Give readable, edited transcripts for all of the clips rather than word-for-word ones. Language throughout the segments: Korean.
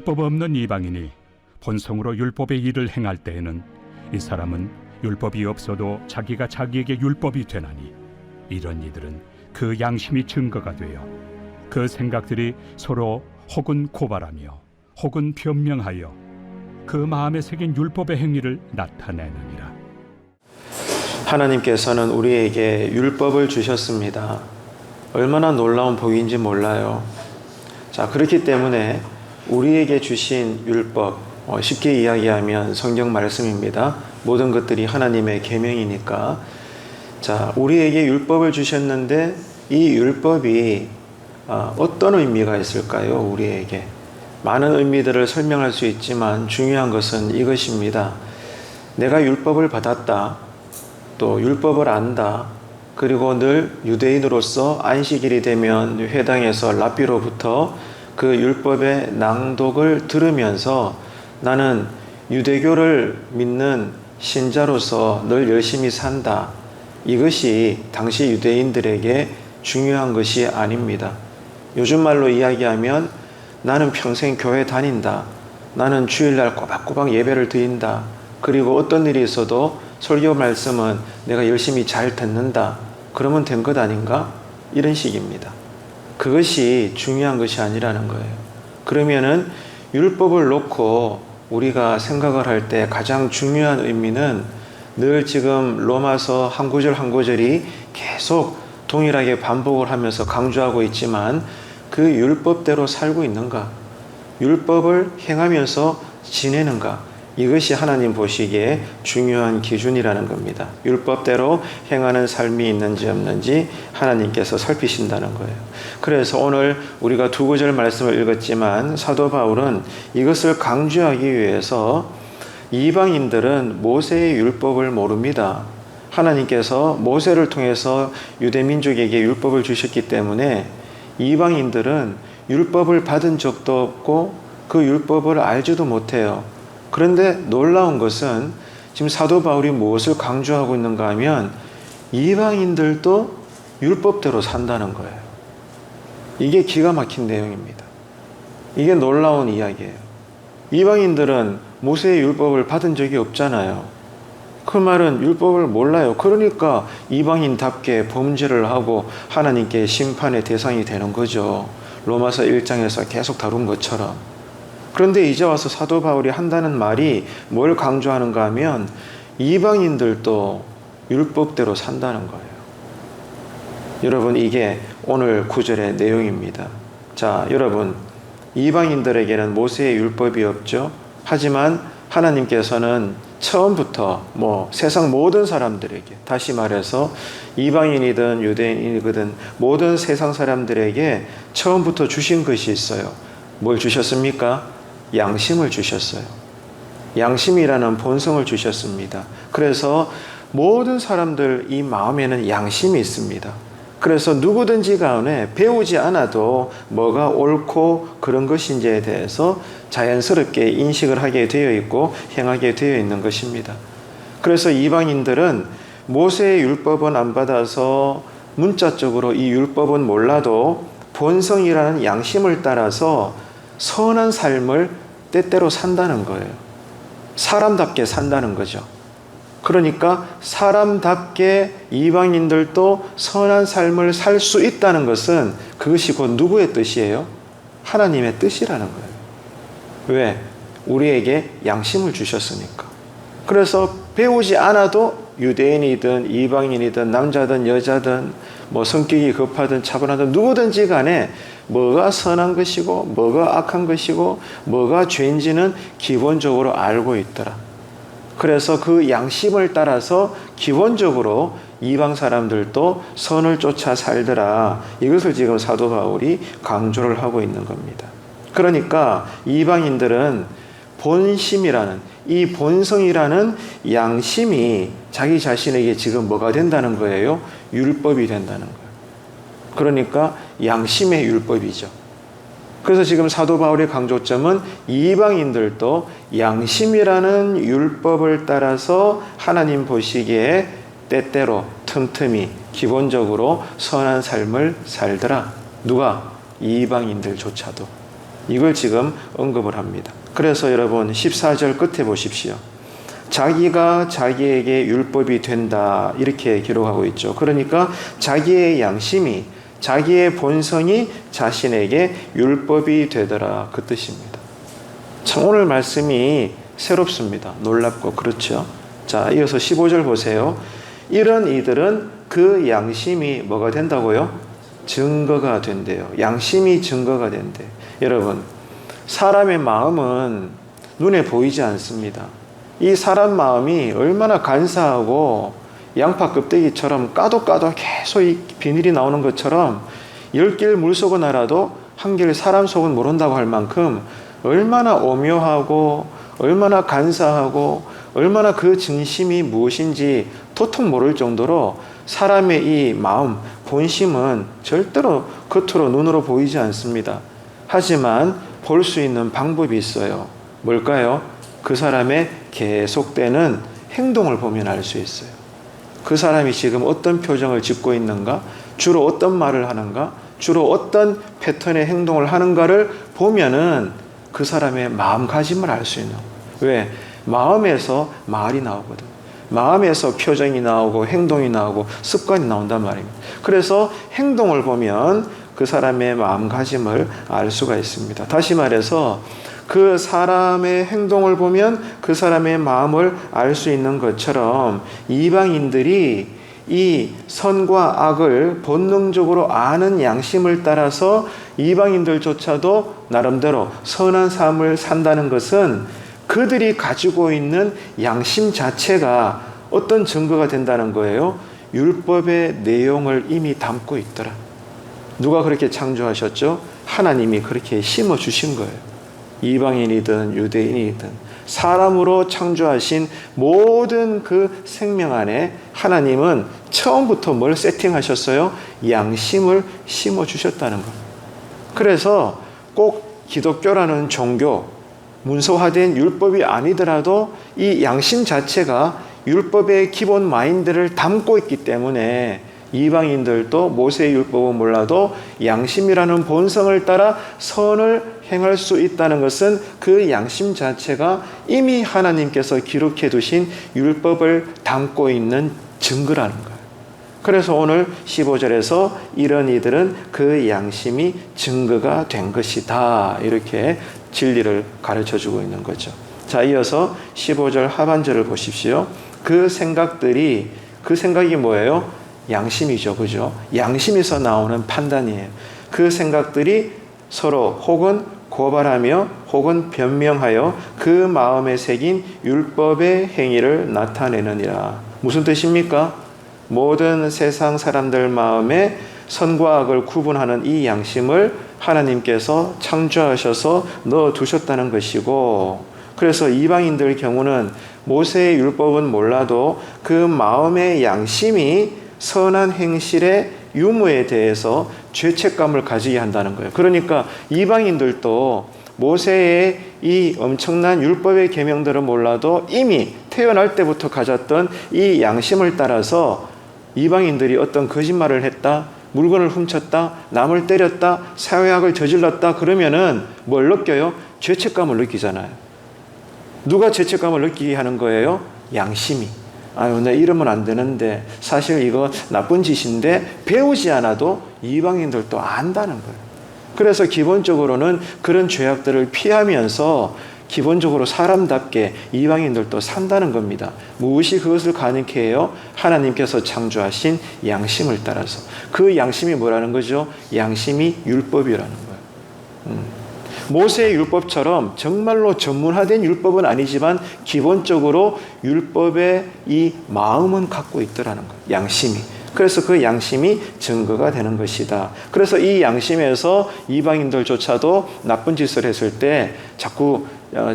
율법 없는 이방인이 본성으로 율법의 일을 행할 때에는 이 사람은 율법이 없어도 자기가 자기에게 율법이 되나니 이런 이들은 그 양심이 증거가 되어 그 생각들이 서로 혹은 고발하며 혹은 변명하여 그 마음에 새긴 율법의 행위를 나타내느니라. 하나님께서는 우리에게 율법을 주셨습니다. 얼마나 놀라운 복인지 몰라요. 자, 그렇기 때문에 우리에게 주신 율법, 쉽게 이야기하면 성경 말씀입니다. 모든 것들이 하나님의 계명이니까. 자, 우리에게 율법을 주셨는데 이 율법이 어떤 의미가 있을까요? 우리에게 많은 의미들을 설명할 수 있지만 중요한 것은 이것입니다. 내가 율법을 받았다, 또 율법을 안다, 그리고 늘 유대인으로서 안식일이 되면 회당에서 랍비로부터 그 율법의 낭독을 들으면서 나는 유대교를 믿는 신자로서 늘 열심히 산다. 이것이 당시 유대인들에게 중요한 것이 아닙니다. 요즘 말로 이야기하면 나는 평생 교회 다닌다. 나는 주일날 꼬박꼬박 예배를 드린다. 그리고 어떤 일이 있어도 설교 말씀은 내가 열심히 잘 듣는다. 그러면 된 것 아닌가? 이런 식입니다. 그것이 중요한 것이 아니라는 거예요. 그러면은 율법을 놓고 우리가 생각을 할 때 가장 중요한 의미는 늘 지금 로마서 한 구절 한 구절이 계속 동일하게 반복을 하면서 강조하고 있지만 그 율법대로 살고 있는가? 율법을 행하면서 지내는가? 이것이 하나님 보시기에 중요한 기준이라는 겁니다. 율법대로 행하는 삶이 있는지 없는지 하나님께서 살피신다는 거예요. 그래서 오늘 우리가 두 구절 말씀을 읽었지만 사도 바울은 이것을 강조하기 위해서 이방인들은 모세의 율법을 모릅니다. 하나님께서 모세를 통해서 유대민족에게 율법을 주셨기 때문에 이방인들은 율법을 받은 적도 없고 그 율법을 알지도 못해요. 그런데 놀라운 것은 지금 사도 바울이 무엇을 강조하고 있는가 하면 이방인들도 율법대로 산다는 거예요. 이게 기가 막힌 내용입니다. 이게 놀라운 이야기예요. 이방인들은 모세의 율법을 받은 적이 없잖아요. 그 말은 율법을 몰라요. 그러니까 이방인답게 범죄를 하고 하나님께 심판의 대상이 되는 거죠. 로마서 1장에서 계속 다룬 것처럼. 그런데 이제 와서 사도 바울이 한다는 말이 뭘 강조하는가 하면 이방인들도 율법대로 산다는 거예요. 여러분, 이게 오늘 구절의 내용입니다. 자, 여러분, 이방인들에게는 모세의 율법이 없죠. 하지만 하나님께서는 처음부터 세상 모든 사람들에게, 다시 말해서 이방인이든 유대인이든 모든 세상 사람들에게 처음부터 주신 것이 있어요. 뭘 주셨습니까? 양심을 주셨어요. 양심이라는 본성을 주셨습니다. 그래서 모든 사람들 이 마음에는 양심이 있습니다. 그래서 누구든지 간에 배우지 않아도 뭐가 옳고 그런 것인지에 대해서 자연스럽게 인식을 하게 되어 있고 행하게 되어 있는 것입니다. 그래서 이방인들은 모세의 율법은 안 받아서 문자적으로 이 율법은 몰라도 본성이라는 양심을 따라서 선한 삶을 때때로 산다는 거예요. 사람답게 산다는 거죠. 그러니까 사람답게 이방인들도 선한 삶을 살 수 있다는 것은 그것이 곧 누구의 뜻이에요? 하나님의 뜻이라는 거예요. 왜? 우리에게 양심을 주셨으니까. 그래서 배우지 않아도 유대인이든 이방인이든 남자든 여자든 성격이 급하든 차분하든 누구든지 간에 뭐가 선한 것이고 뭐가 악한 것이고 뭐가 죄인지는 기본적으로 알고 있더라. 그래서 그 양심을 따라서 기본적으로 이방 사람들도 선을 쫓아 살더라. 이것을 지금 사도 바울이 강조를 하고 있는 겁니다. 그러니까 이방인들은 본심이라는 이 본성이라는 양심이 자기 자신에게 지금 뭐가 된다는 거예요? 율법이 된다는 거예요. 그러니까 양심의 율법이죠. 그래서 지금 사도 바울의 강조점은 이방인들도 양심이라는 율법을 따라서 하나님 보시기에 때때로 틈틈이 기본적으로 선한 삶을 살더라. 누가? 이방인들조차도. 이걸 지금 언급을 합니다. 그래서 여러분 14절 끝에 보십시오. 자기가 자기에게 율법이 된다 이렇게 기록하고 있죠. 그러니까 자기의 양심이, 자기의 본성이 자신에게 율법이 되더라 그 뜻입니다. 참 오늘 말씀이 새롭습니다. 놀랍고 그렇죠. 자, 이어서 15절 보세요. 이런 이들은 그 양심이 뭐가 된다고요? 증거가 된대요. 양심이 증거가 된대. 여러분, 사람의 마음은 눈에 보이지 않습니다. 이 사람 마음이 얼마나 간사하고 양파 껍데기처럼 까도 계속 이 비닐이 나오는 것처럼 10개를 물 속은 알아도 한 개를 사람 속은 모른다고 할 만큼 얼마나 오묘하고 얼마나 간사하고 얼마나 그 진심이 무엇인지 도통 모를 정도로 사람의 이 마음, 본심은 절대로 겉으로 눈으로 보이지 않습니다. 하지만 볼 수 있는 방법이 있어요. 뭘까요? 그 사람의 계속되는 행동을 보면 알 수 있어요. 그 사람이 지금 어떤 표정을 짓고 있는가? 주로 어떤 말을 하는가? 주로 어떤 패턴의 행동을 하는가를 보면은 그 사람의 마음가짐을 알 수 있는 거예요. 왜? 마음에서 말이 나오거든. 마음에서 표정이 나오고 행동이 나오고 습관이 나온단 말입니다. 그래서 행동을 보면 그 사람의 마음가짐을 알 수가 있습니다. 다시 말해서 그 사람의 행동을 보면 그 사람의 마음을 알 수 있는 것처럼 이방인들이 이 선과 악을 본능적으로 아는 양심을 따라서 이방인들조차도 나름대로 선한 삶을 산다는 것은 그들이 가지고 있는 양심 자체가 어떤 증거가 된다는 거예요? 율법의 내용을 이미 담고 있더라. 누가 그렇게 창조하셨죠? 하나님이 그렇게 심어주신 거예요. 이방인이든 유대인이든 사람으로 창조하신 모든 그 생명 안에 하나님은 처음부터 뭘 세팅하셨어요? 양심을 심어주셨다는 겁니다. 그래서 꼭 기독교라는 종교, 문서화된 율법이 아니더라도 이 양심 자체가 율법의 기본 마인드를 담고 있기 때문에 이방인들도 모세의 율법은 몰라도 양심이라는 본성을 따라 선을 행할 수 있다는 것은 그 양심 자체가 이미 하나님께서 기록해 두신 율법을 담고 있는 증거라는 거예요. 그래서 오늘 15절에서 이런 이들은 그 양심이 증거가 된 것이다. 이렇게 진리를 가르쳐 주고 있는 거죠. 자, 이어서 15절 하반절을 보십시오. 그 생각이 뭐예요? 양심이죠. 그죠? 양심에서 나오는 판단이에요. 그 생각들이 서로 혹은 고발하며 혹은 변명하여 그 마음에 새긴 율법의 행위를 나타내느니라. 무슨 뜻입니까? 모든 세상 사람들 마음에 선과 악을 구분하는 이 양심을 하나님께서 창조하셔서 넣어두셨다는 것이고, 그래서 이방인들 경우는 모세의 율법은 몰라도 그 마음의 양심이 선한 행실의 유무에 대해서 죄책감을 가지게 한다는 거예요. 그러니까 이방인들도 모세의 이 엄청난 율법의 계명들은 몰라도 이미 태어날 때부터 가졌던 이 양심을 따라서 이방인들이 어떤 거짓말을 했다, 물건을 훔쳤다, 남을 때렸다, 사회악을 저질렀다 그러면은 뭘 느껴요? 죄책감을 느끼잖아요. 누가 죄책감을 느끼게 하는 거예요? 양심이. 아유, 내 이러면 안 되는데, 사실 이거 나쁜 짓인데 배우지 않아도 이방인들도 안다는 거예요. 그래서 기본적으로는 그런 죄악들을 피하면서 기본적으로 사람답게 이방인들도 산다는 겁니다. 무엇이 그것을 가능케 해요? 하나님께서 창조하신 양심을 따라서. 그 양심이 뭐라는 거죠? 양심이 율법이라는 거예요. 모세의 율법처럼 정말로 전문화된 율법은 아니지만 기본적으로 율법의 이 마음은 갖고 있더라는 거예요. 양심이. 그래서 그 양심이 증거가 되는 것이다. 그래서 이 양심에서 이방인들조차도 나쁜 짓을 했을 때 자꾸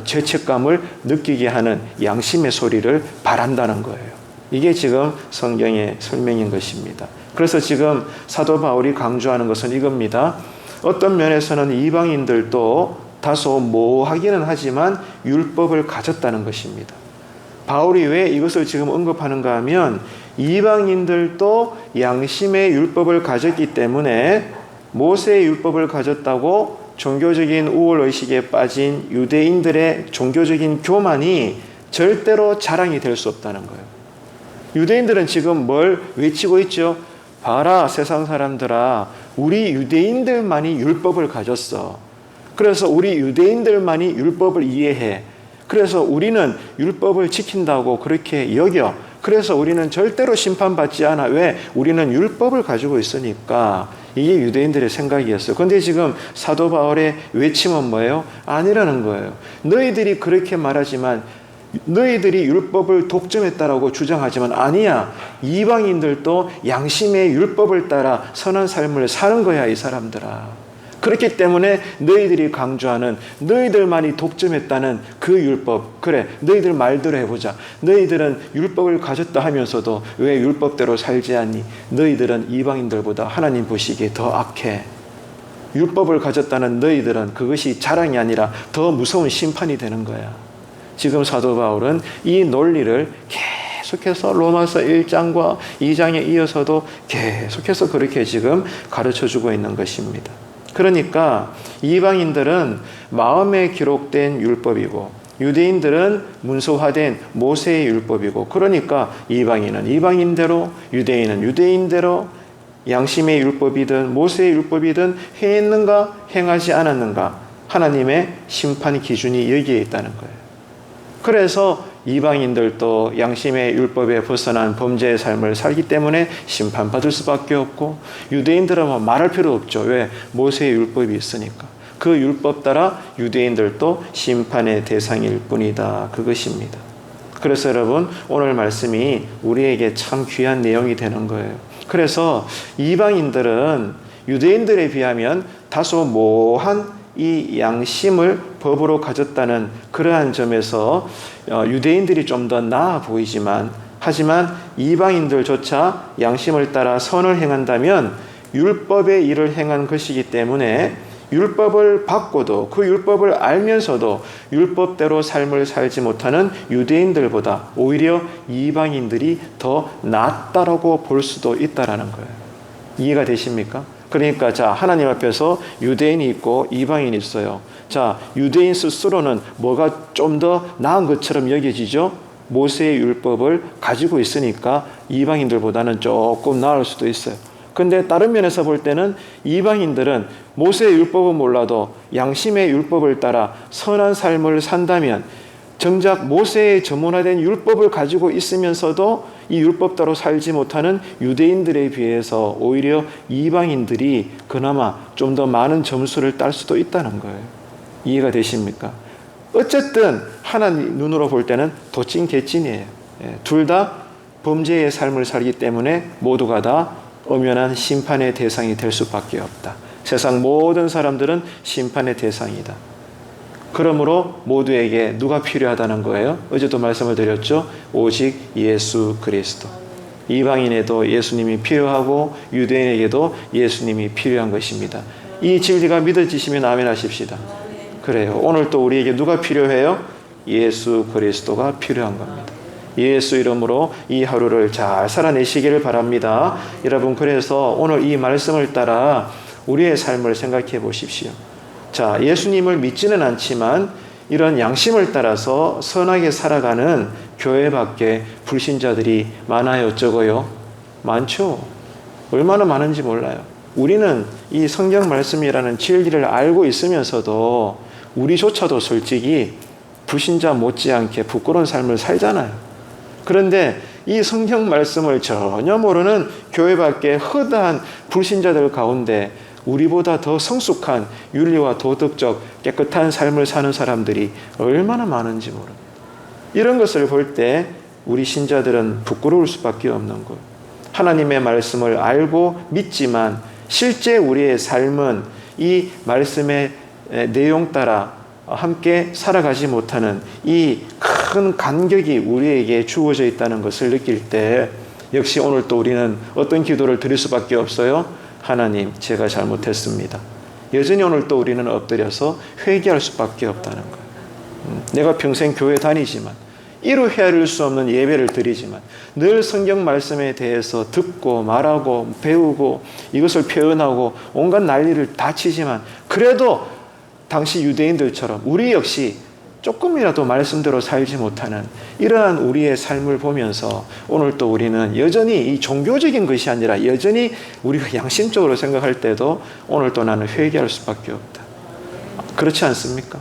죄책감을 느끼게 하는 양심의 소리를 바란다는 거예요. 이게 지금 성경의 설명인 것입니다. 그래서 지금 사도 바울이 강조하는 것은 이겁니다. 어떤 면에서는 이방인들도 다소 모호하기는 하지만 율법을 가졌다는 것입니다. 바울이 왜 이것을 지금 언급하는가 하면 이방인들도 양심의 율법을 가졌기 때문에 모세의 율법을 가졌다고 종교적인 우월의식에 빠진 유대인들의 종교적인 교만이 절대로 자랑이 될 수 없다는 거예요. 유대인들은 지금 뭘 외치고 있죠? 봐라, 세상 사람들아, 우리 유대인들만이 율법을 가졌어. 그래서 우리 유대인들만이 율법을 이해해. 그래서 우리는 율법을 지킨다고 그렇게 여겨. 그래서 우리는 절대로 심판받지 않아. 왜? 우리는 율법을 가지고 있으니까. 이게 유대인들의 생각이었어요. 그런데 지금 사도 바울의 외침은 뭐예요? 아니라는 거예요. 너희들이 그렇게 말하지만, 너희들이 율법을 독점했다라고 주장하지만 아니야. 이방인들도 양심의 율법을 따라 선한 삶을 사는 거야, 이 사람들아. 그렇기 때문에 너희들이 강조하는, 너희들만이 독점했다는 그 율법, 그래, 너희들 말대로 해보자. 너희들은 율법을 가졌다 하면서도 왜 율법대로 살지 않니? 너희들은 이방인들보다 하나님 보시기에 더 악해. 율법을 가졌다는 너희들은 그것이 자랑이 아니라 더 무서운 심판이 되는 거야. 지금 사도 바울은 이 논리를 계속해서 로마서 1장과 2장에 이어서도 계속해서 그렇게 지금 가르쳐주고 있는 것입니다. 그러니까 이방인들은 마음에 기록된 율법이고 유대인들은 문서화된 모세의 율법이고, 그러니까 이방인은 이방인대로, 유대인은 유대인대로 양심의 율법이든 모세의 율법이든 행했는가 행하지 않았는가 하나님의 심판 기준이 여기에 있다는 거예요. 그래서 이방인들도 양심의 율법에 벗어난 범죄의 삶을 살기 때문에 심판받을 수밖에 없고, 유대인들은 뭐 말할 필요 없죠. 왜? 모세의 율법이 있으니까. 그 율법 따라 유대인들도 심판의 대상일 뿐이다. 그것입니다. 그래서 여러분, 오늘 말씀이 우리에게 참 귀한 내용이 되는 거예요. 그래서 이방인들은 유대인들에 비하면 다소 모호한 이 양심을 법으로 가졌다는 그러한 점에서 유대인들이 좀 더 나아 보이지만, 하지만 이방인들조차 양심을 따라 선을 행한다면 율법의 일을 행한 것이기 때문에 율법을 받고도 그 율법을 알면서도 율법대로 삶을 살지 못하는 유대인들보다 오히려 이방인들이 더 낫다라고 볼 수도 있다라는 거예요. 이해가 되십니까? 그러니까 자, 하나님 앞에서 유대인이 있고 이방인이 있어요. 자, 유대인 스스로는 뭐가 좀 더 나은 것처럼 여겨지죠? 모세의 율법을 가지고 있으니까 이방인들보다는 조금 나을 수도 있어요. 근데 다른 면에서 볼 때는 이방인들은 모세의 율법은 몰라도 양심의 율법을 따라 선한 삶을 산다면, 정작 모세의 전문화된 율법을 가지고 있으면서도 이 율법대로 살지 못하는 유대인들에 비해서 오히려 이방인들이 그나마 좀 더 많은 점수를 딸 수도 있다는 거예요. 이해가 되십니까? 어쨌든 하나님 눈으로 볼 때는 도찐 개찐이에요. 둘 다 범죄의 삶을 살기 때문에 모두가 다 엄연한 심판의 대상이 될 수밖에 없다. 세상 모든 사람들은 심판의 대상이다. 그러므로 모두에게 누가 필요하다는 거예요? 어제도 말씀을 드렸죠. 오직 예수 그리스도. 이방인에도 예수님이 필요하고 유대인에게도 예수님이 필요한 것입니다. 이 진리가 믿어지시면 아멘 하십시다. 그래요. 오늘 또 우리에게 누가 필요해요? 예수 그리스도가 필요한 겁니다. 예수 이름으로 이 하루를 잘 살아내시기를 바랍니다. 여러분, 그래서 오늘 이 말씀을 따라 우리의 삶을 생각해 보십시오. 자, 예수님을 믿지는 않지만 이런 양심을 따라서 선하게 살아가는 교회 밖에 불신자들이 많아요, 적어요? 많죠. 얼마나 많은지 몰라요. 우리는 이 성경 말씀이라는 진리를 알고 있으면서도 우리조차도 솔직히 불신자 못지않게 부끄러운 삶을 살잖아요. 그런데 이 성경 말씀을 전혀 모르는 교회 밖에 허다한 불신자들 가운데 우리보다 더 성숙한 윤리와 도덕적 깨끗한 삶을 사는 사람들이 얼마나 많은지 모릅니다. 이런 것을 볼 때 우리 신자들은 부끄러울 수밖에 없는 거예요. 하나님의 말씀을 알고 믿지만 실제 우리의 삶은 이 말씀의 내용 따라 함께 살아가지 못하는 이 큰 간격이 우리에게 주어져 있다는 것을 느낄 때 역시 오늘 또 우리는 어떤 기도를 드릴 수밖에 없어요? 하나님, 제가 잘못했습니다. 여전히 오늘 또 우리는 엎드려서 회개할 수밖에 없다는 거예요. 내가 평생 교회 다니지만 이루 헤아릴 수 없는 예배를 드리지만 늘 성경 말씀에 대해서 듣고 말하고 배우고 이것을 표현하고 온갖 난리를 다 치지만 그래도 당시 유대인들처럼 우리 역시 조금이라도 말씀대로 살지 못하는 이러한 우리의 삶을 보면서 오늘 또 우리는 여전히 이 종교적인 것이 아니라 여전히 우리가 양심적으로 생각할 때도 오늘 또 나는 회개할 수밖에 없다. 그렇지 않습니까?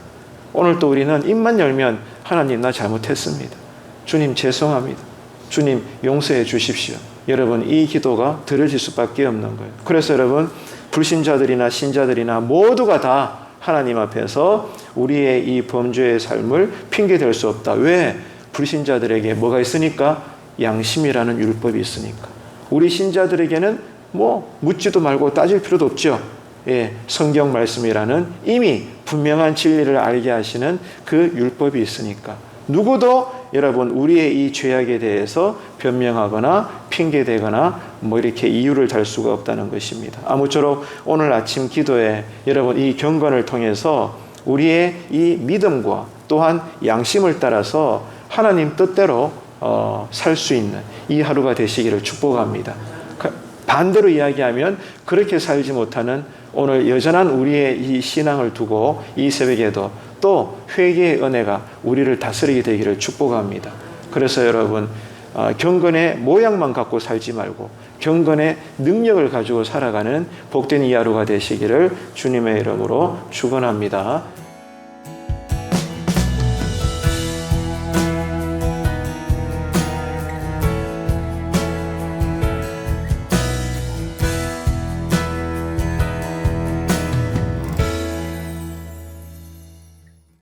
오늘 또 우리는 입만 열면 하나님 나 잘못했습니다. 주님 죄송합니다. 주님 용서해 주십시오. 여러분 이 기도가 들어질 수밖에 없는 거예요. 그래서 여러분 불신자들이나 신자들이나 모두가 다 하나님 앞에서 우리의 이 범죄의 삶을 핑계댈 수 없다. 왜? 불신자들에게 뭐가 있으니까? 양심이라는 율법이 있으니까. 우리 신자들에게는 뭐 묻지도 말고 따질 필요도 없죠. 예, 성경 말씀이라는 이미 분명한 진리를 알게 하시는 그 율법이 있으니까 누구도 여러분 우리의 이 죄악에 대해서 변명하거나 핑계대거나 뭐 이렇게 이유를 달 수가 없다는 것입니다. 아무쪼록 오늘 아침 기도에 여러분 이 경건을 통해서 우리의 이 믿음과 또한 양심을 따라서 하나님 뜻대로 살 수 있는 이 하루가 되시기를 축복합니다. 반대로 이야기하면 그렇게 살지 못하는 오늘 여전한 우리의 이 신앙을 두고 이 새벽에도 또 회개의 은혜가 우리를 다스리게 되기를 축복합니다. 그래서 여러분 경건의 모양만 갖고 살지 말고 경건의 능력을 가지고 살아가는 복된 이 하루가 되시기를 주님의 이름으로 축원합니다.